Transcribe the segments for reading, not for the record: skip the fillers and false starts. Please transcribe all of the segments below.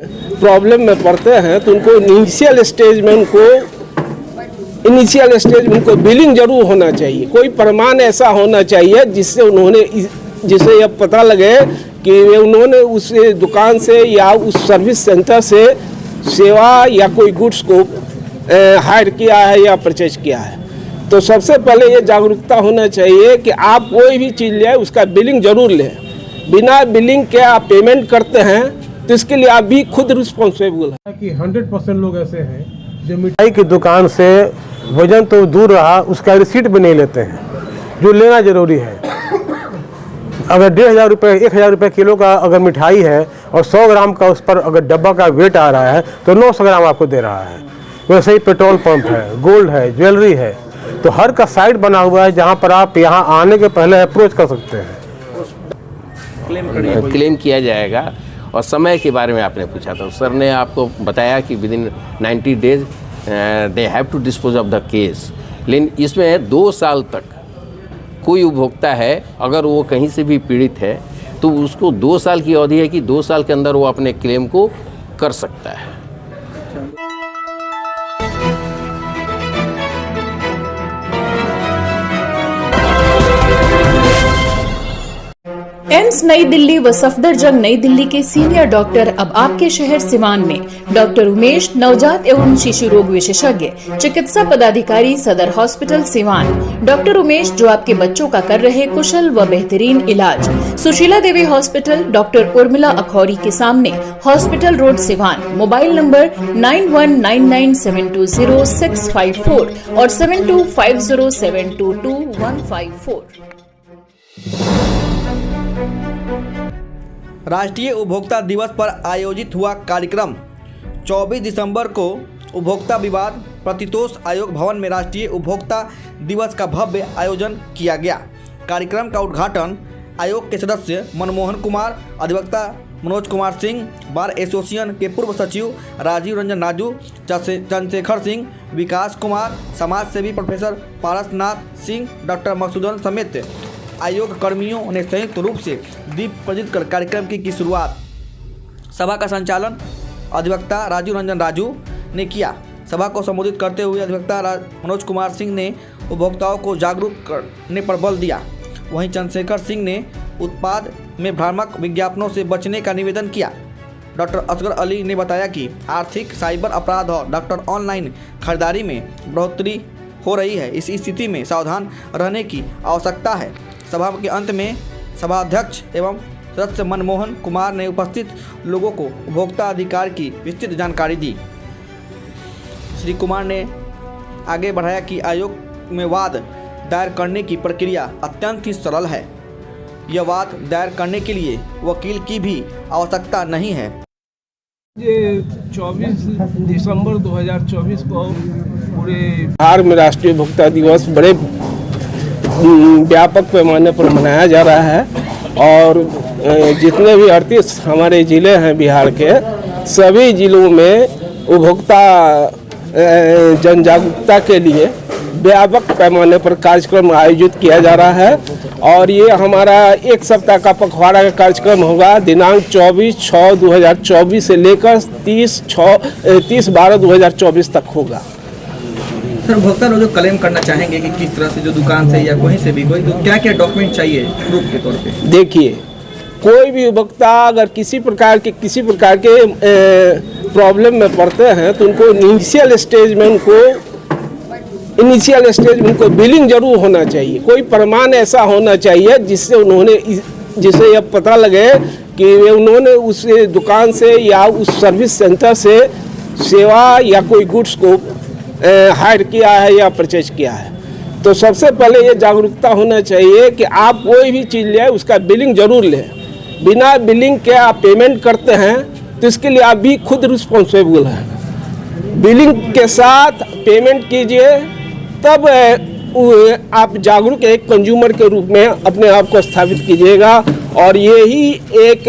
Problem में पड़ते हैं तो उनको इनिशियल स्टेज में उनको बिलिंग जरूर होना चाहिए। कोई प्रमाण ऐसा होना चाहिए जिससे यह पता लगे कि उन्होंने उस दुकान से या उस सर्विस सेंटर से सेवा या कोई गुड्स को हायर किया है या परचेज किया है। तो सबसे पहले ये जागरूकता होना चाहिए कि आप कोई भी चीज़ लें उसका बिलिंग जरूर लें। बिना बिलिंग के आप पेमेंट करते हैं तो इसके लिए आप भी खुद रिस्पॉन्सिबल है। कि 100% लोग ऐसे हैं जो मिठाई की दुकान से वजन तो दूर रहा, उसका रिसीट भी नहीं लेते हैं, जो लेना जरूरी है। अगर 1,500 रुपये 1,000 रुपये किलो का अगर मिठाई है और 100 ग्राम का उस पर अगर डब्बा का वेट आ रहा है तो 900 ग्राम आपको दे रहा है। वैसे ही पेट्रोल पंप है, गोल्ड है, ज्वेलरी है, तो हर का साइट बना हुआ है जहाँ पर आप यहाँ आने के पहले अप्रोच कर सकते हैं। क्लेम किया जाएगा। और समय के बारे में आपने पूछा था, सर ने आपको बताया कि within 90 days they have to dispose of the case. लेकिन इसमें 2 साल तक कोई उपभोक्ता है अगर वो कहीं से भी पीड़ित है तो उसको 2 साल की अवधि है कि 2 साल के अंदर वो अपने क्लेम को कर सकता है। एम्स नई दिल्ली व सफदरजंग नई दिल्ली के सीनियर डॉक्टर अब आपके शहर सिवान में। डॉक्टर उमेश, नवजात एवं शिशु रोग विशेषज्ञ, चिकित्सा पदाधिकारी, सदर हॉस्पिटल सिवान। डॉक्टर उमेश जो आपके बच्चों का कर रहे कुशल व बेहतरीन इलाज। सुशीला देवी हॉस्पिटल, डॉक्टर उर्मिला अखौरी के सामने, hospital road Siwan. Mobile number 9199720654 और 7250722154। राष्ट्रीय उपभोक्ता दिवस पर आयोजित हुआ कार्यक्रम। 24 दिसंबर को उपभोक्ता विवाद प्रतितोष आयोग भवन में राष्ट्रीय उपभोक्ता दिवस का भव्य आयोजन किया गया। कार्यक्रम का उद्घाटन आयोग के सदस्य मनमोहन कुमार, अधिवक्ता मनोज कुमार सिंह, बार एसोसिएशन के पूर्व सचिव राजीव रंजन राजू, चंद्रशेखर सिंह, विकास कुमार, समाज सेवी प्रोफेसर पारसनाथ सिंह, डॉक्टर मकसूदन समेत आयोग कर्मियों ने संयुक्त रूप से दीप प्रज्वलित कर कार्यक्रम की शुरुआत। सभा का संचालन अधिवक्ता राजीव रंजन राजू ने किया। सभा को संबोधित करते हुए अधिवक्ता मनोज कुमार सिंह ने उपभोक्ताओं को जागरूक करने पर बल दिया। वहीं चंद्रशेखर सिंह ने उत्पाद में भ्रामक विज्ञापनों से बचने का निवेदन किया। डॉक्टर असगर अली ने बताया कि आर्थिक, साइबर अपराध और डॉक्टर ऑनलाइन खरीदारी में बढ़ोतरी हो रही है। इस स्थिति में सावधान रहने की आवश्यकता है। सभा के अंत में सभाध्यक्ष एवं सदस्य मनमोहन कुमार ने उपस्थित लोगों को उपभोक्ता अधिकार की विस्तृत जानकारी दी। श्री कुमार ने आगे बढ़ाया कि आयोग में वाद दायर करने की प्रक्रिया अत्यंत ही सरल है। यह वाद दायर करने के लिए वकील की भी आवश्यकता नहीं है। ये 24 दिसंबर 2024 को पूरे बिहार में राष्ट्रीय उपभोक्ता दिवस बड़े व्यापक पैमाने पर मनाया जा रहा है और जितने भी 38 हमारे ज़िले हैं बिहार के, सभी ज़िलों में उपभोक्ता जन जागरूकता के लिए व्यापक पैमाने पर कार्यक्रम आयोजित किया जा रहा है। और ये हमारा 1 सप्ताह का पखवाड़ा का कार्यक्रम होगा। दिनांक 24/6/2024 से लेकर 30/12/2024 तक होगा। सर, उपभोक्ता लोग जो क्लेम करना चाहेंगे कि किस तरह से जो दुकान से या कहीं से भी कोई, तो क्या क्या डॉक्यूमेंट चाहिए प्रूफ के तौर पे? देखिए, कोई भी उपभोक्ता अगर किसी प्रकार के प्रॉब्लम में पड़ते हैं तो उनको इनिशियल स्टेज में उनको बिलिंग जरूर होना चाहिए। कोई प्रमाण ऐसा होना चाहिए जिससे यह पता लगे कि उन्होंने उस दुकान से या उस सर्विस सेंटर से सेवा या कोई गुड्स को हायर किया है या परचेज किया है। तो सबसे पहले ये जागरूकता होना चाहिए कि आप कोई भी चीज़ लें उसका बिलिंग जरूर लें। बिना बिलिंग के आप पेमेंट करते हैं तो इसके लिए आप भी खुद रिस्पॉन्सिबल हैं। बिलिंग के साथ पेमेंट कीजिए, तब आप जागरूक एक कंज्यूमर के रूप में अपने आप को स्थापित कीजिएगा। और यही एक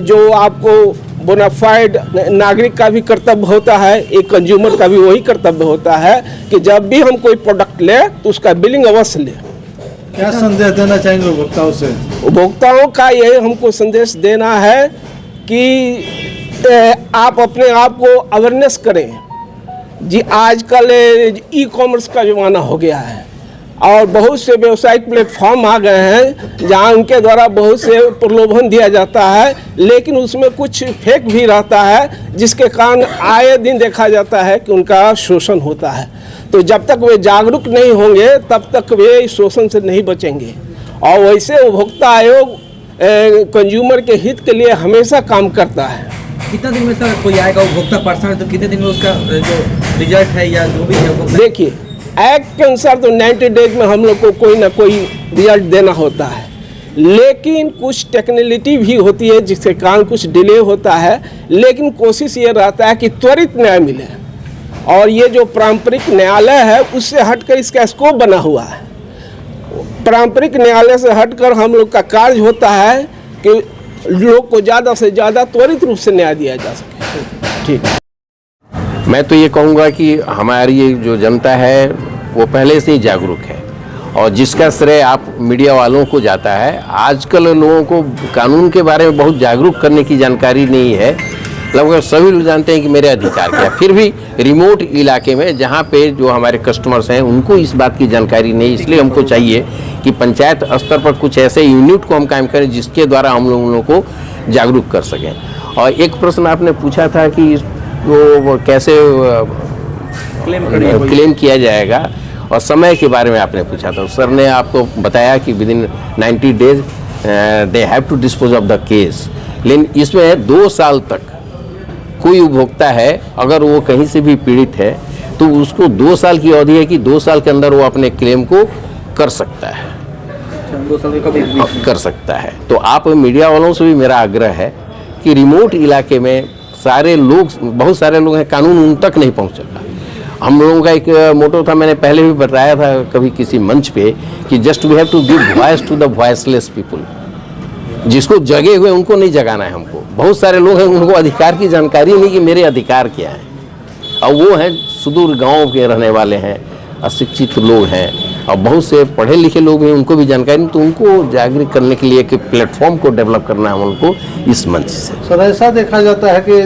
जो आपको बोनाफाइड नागरिक का भी कर्तव्य होता है, एक कंज्यूमर का भी वही कर्तव्य होता है कि जब भी हम कोई प्रोडक्ट लें तो उसका बिलिंग अवश्य लें। क्या संदेश देना चाहेंगे उपभोक्ताओं से? उपभोक्ताओं का यही हमको संदेश देना है कि आप अपने आप को अवेयरनेस करें। जी आजकल ई कॉमर्स का ज़माना हो गया है और बहुत से व्यावसायिक प्लेटफॉर्म आ गए हैं जहां उनके द्वारा बहुत से प्रलोभन दिया जाता है, लेकिन उसमें कुछ फेक भी रहता है जिसके कारण आए दिन देखा जाता है कि उनका शोषण होता है। तो जब तक वे जागरूक नहीं होंगे तब तक वे इस शोषण से नहीं बचेंगे। और वैसे उपभोक्ता आयोग कंज्यूमर के हित के लिए हमेशा काम करता है। कितना दिन में सर कोई आएगा उपभोक्ता पर्सन तो कितने दिन में उसका जो रिजल्ट है या जो भी है वो देखिए एक्ट के अनुसार तो 90 डेज में हम लोग को कोई ना कोई रिजल्ट देना होता है, लेकिन कुछ टेक्निकलिटी भी होती है जिसके कारण कुछ डिले होता है, लेकिन कोशिश ये रहता है कि त्वरित न्याय मिले। और ये जो पारंपरिक न्यायालय है उससे हटकर इसका स्कोप बना हुआ है। पारंपरिक न्यायालय से हटकर हम लोग का कार्य होता है कि लोग को ज़्यादा से ज़्यादा त्वरित रूप से न्याय दिया जा सके। ठीक। मैं तो ये कहूँगा कि हमारी ये जो जनता है वो पहले से ही जागरूक है और जिसका श्रेय आप मीडिया वालों को जाता है। आजकल लोगों को कानून के बारे में बहुत जागरूक करने की जानकारी नहीं है। लगभग सभी लोग जानते हैं कि मेरे अधिकार क्या, फिर भी रिमोट इलाके में जहाँ पे जो हमारे कस्टमर्स हैं उनको इस बात की जानकारी नहीं। इसलिए हमको चाहिए कि पंचायत स्तर पर कुछ ऐसे यूनिट को हम कायम करें जिसके द्वारा हम लोगों को जागरूक कर सकें। और एक प्रश्न आपने पूछा था कि वो कैसे क्लेम किया जाएगा और समय के बारे में आपने पूछा था। सर ने आपको बताया कि within 90 days they have to dispose of the case. लेकिन इसमें 2 साल तक कोई उपभोक्ता है अगर वो कहीं से भी पीड़ित है तो उसको 2 साल की अवधि है कि 2 साल के अंदर वो अपने क्लेम को कर सकता है। 2 साल कभी कर सकता है। तो आप मीडिया वालों से भी मेरा आग्रह है कि रिमोट इलाके में सारे लोग, बहुत सारे लोग हैं, कानून उन तक नहीं पहुंच सका। हम लोगों का एक मोटो था, मैंने पहले भी बताया था कभी किसी मंच पे, कि just we have to give voice to the voiceless people. जिसको जगे हुए उनको नहीं जगाना है हमको। बहुत सारे लोग हैं उनको अधिकार की जानकारी नहीं कि मेरे अधिकार क्या है, और वो हैं सुदूर गाँव के रहने वाले हैं, अशिक्षित लोग हैं, और बहुत से पढ़े लिखे लोग हैं उनको भी जानकारी नहीं। तो उनको जागरूक करने के लिए एक प्लेटफॉर्म को डेवलप करना है उनको इस मंच से। सर ऐसा देखा जाता है कि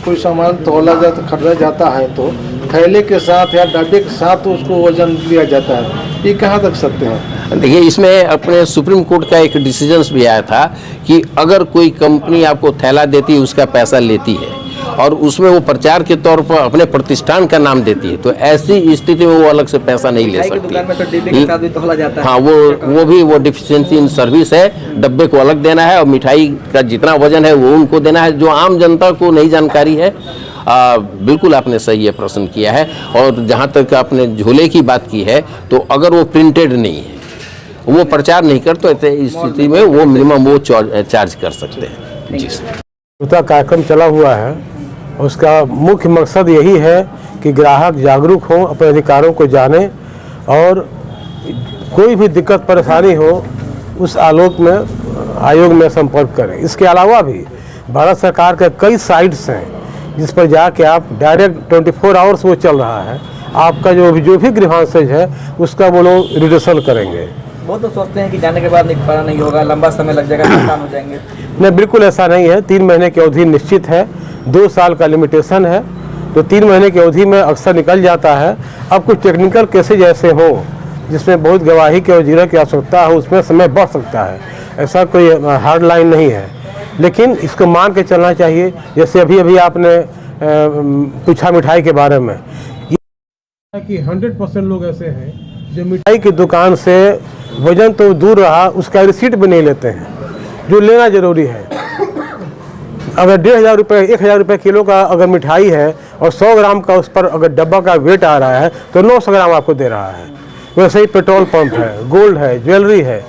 कोई सामान तोला जाता, खरीदा जाता है तो थैले के साथ या डब्बे के साथ उसको वजन लिया जाता है, ये कहाँ तक सत्य है? देखिए इसमें अपने सुप्रीम कोर्ट का एक डिसीजंस भी आया था कि अगर कोई कंपनी आपको थैला देती है, उसका पैसा लेती है और उसमें वो प्रचार के तौर पर अपने प्रतिष्ठान का नाम देती है, तो ऐसी स्थिति में वो अलग से पैसा नहीं ले सकती। हाँ, वो डिफिशिएंसी इन सर्विस है। डब्बे को अलग देना है और मिठाई का जितना वजन है वो उनको देना है, जो आम जनता को नहीं जानकारी है। बिल्कुल आपने सही ये प्रश्न किया है। और जहाँ तक आपने झोले की बात की है, तो अगर वो प्रिंटेड नहीं है, वो प्रचार नहीं कर, तो इस स्थिति में वो मिनिमम वो चार्ज कर सकते हैं। जी सर, कार्यक्रम चला हुआ है, उसका मुख्य मकसद यही है कि ग्राहक जागरूक हो, अपने अधिकारों को जाने और कोई भी दिक्कत परेशानी हो उस आयोग में संपर्क करें। इसके अलावा भी भारत सरकार के कई साइट्स हैं जिस पर जाके आप डायरेक्ट 24 आवर्स वो चल रहा है, आपका जो भी ग्रीवांसेज है उसका वो लोग रिड्यूसल करेंगे। वो तो सोचते हैं कि जाने के बाद निपटारा नहीं होगा, लंबा समय लग जाएगा, नुकसान हो जाएंगे। नहीं, बिल्कुल ऐसा नहीं है। 3 महीने की अवधि निश्चित है, 2 साल का लिमिटेशन है, तो 3 महीने की अवधि में अक्सर निकल जाता है। अब कुछ टेक्निकल केसेज ऐसे हो जिसमें बहुत गवाही के और जीरा की आवश्यकता हो, उसमें समय बढ़ सकता है। ऐसा कोई हार्ड लाइन नहीं है, लेकिन इसको मान के चलना चाहिए। जैसे अभी आपने पूछा मिठाई के बारे में, कि 100% लोग ऐसे हैं जो मिठाई की दुकान से वजन तो दूर रहा, उसका रिसीट भी नहीं लेते हैं, जो लेना जरूरी है। अगर 1,500 रुपये 1,000 रुपये किलो का अगर मिठाई है और 100 ग्राम का उस पर अगर डब्बा का वेट आ रहा है तो 900 ग्राम आपको दे रहा है। वैसे ही पेट्रोल पंप है, गोल्ड है, ज्वेलरी है,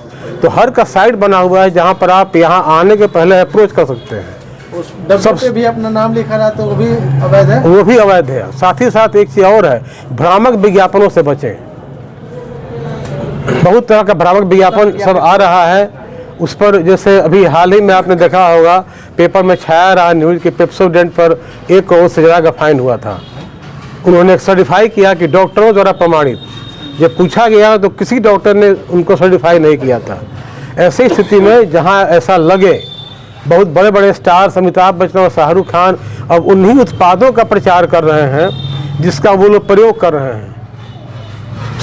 तो हर का साइट बना हुआ है जहाँ पर आप यहाँ आने के पहले अप्रोच कर सकते हैं। उस डब्बे पे भी अपना नाम लिखा रहा तो वो भी अवैध है? वो भी अवैध है। साथ ही साथ एक चीज़ और है, भ्रामक विज्ञापनों से बचें। बहुत तरह का भ्रामक विज्ञापन सब आ रहा है, उस पर जैसे अभी हाल ही में आपने देखा होगा पेपर में छाया रहा न्यूज़ कि पेप्सोडेंट पर 1 करोड़ से ज़्यादा का फाइन हुआ था। उन्होंने सर्टिफाई किया कि डॉक्टरों द्वारा प्रमाणित। जब पूछा गया तो किसी डॉक्टर ने उनको सर्टिफाई नहीं किया था। ऐसी स्थिति में जहां ऐसा लगे बहुत बड़े बड़े स्टार्स अमिताभ बच्चन और शाहरुख खान अब उन्हीं उत्पादों का प्रचार कर रहे हैं जिसका वो लोग प्रयोग कर रहे हैं।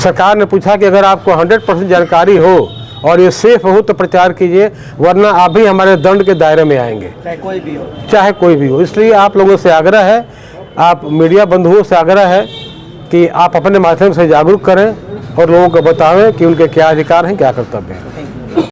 सरकार ने पूछा कि अगर आपको 100% जानकारी हो और ये सेफ हो तो प्रचार कीजिए, वरना आप भी हमारे दंड के दायरे में आएंगे, चाहे कोई भी हो। इसलिए आप लोगों से आग्रह है, आप मीडिया बंधुओं से आग्रह है कि आप अपने माध्यम से जागरूक करें और लोगों को बतावें कि उनके क्या अधिकार हैं, क्या कर्तव्य हैं।